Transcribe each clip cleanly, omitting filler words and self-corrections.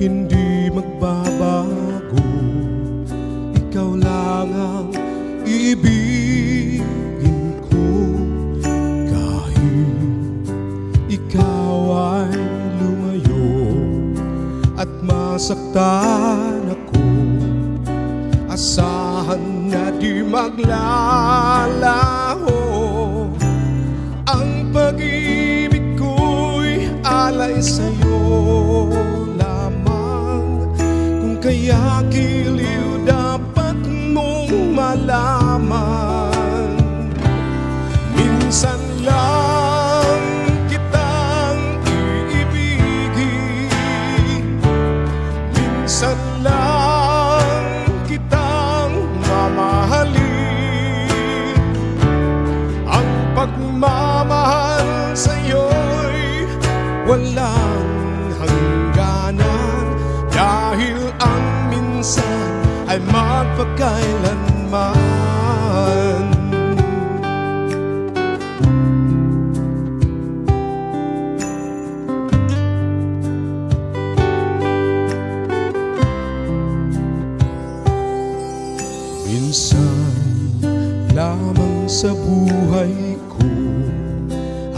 hindi magbabago. Ikaw lang ang iibigin ko, kahit ikaw ay lumayo at masaktan ako. Asahan na di maglalaho ang pag-ibig ko'y alay sa'yo lamang. Kung kaya giliw dapat mong malaman, minsan lang kitang iibigin, minsan lang kitang mamahalin. Ang pagmamahal sa'yo'y walang hangganan, dahil ang minsan ay magpakailanman. Minsan lamang sa buhay ko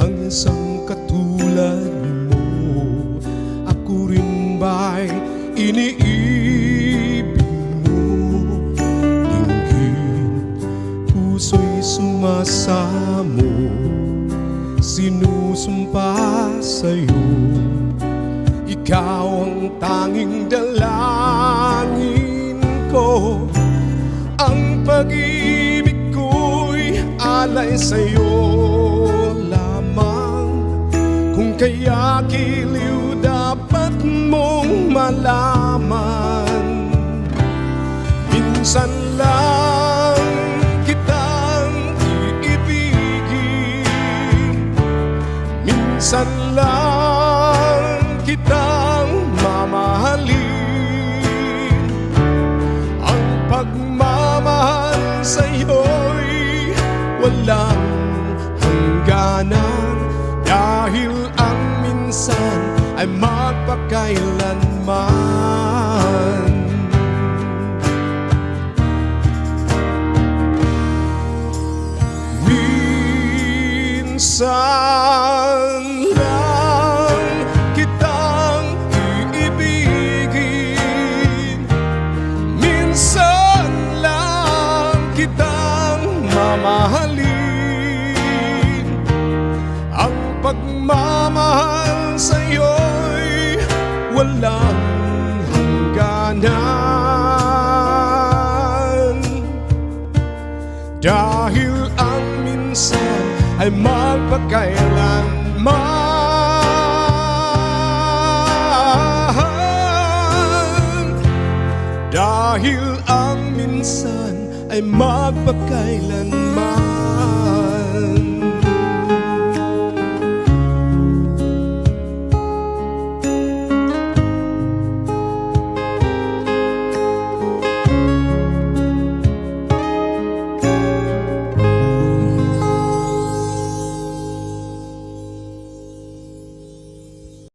ang isang katulad mo. Ako rin ba'y iniibig mo? Dinggin, puso'y sumasamo, sinusumpa sa'yo. Ikaw ang tanging dalangin ko, ang pag-ibig ko'y alay sa'yo lamang. Kung kaya giliw dapat mong malaman, minsan lang kitang iibigin, minsan lang kitang mamahalin. Ang pagmamahal sa'yo'y walang hangganan, dahil ang minsan ay magpakailanman. Minsan lang kitang iibigin, minsan lang kitang mamahalin. Ang pagmamahal sa'yo'y walang hangganan, dahil ang minsan ay magpakailanman, dahil ang minsan ay magpakailanman.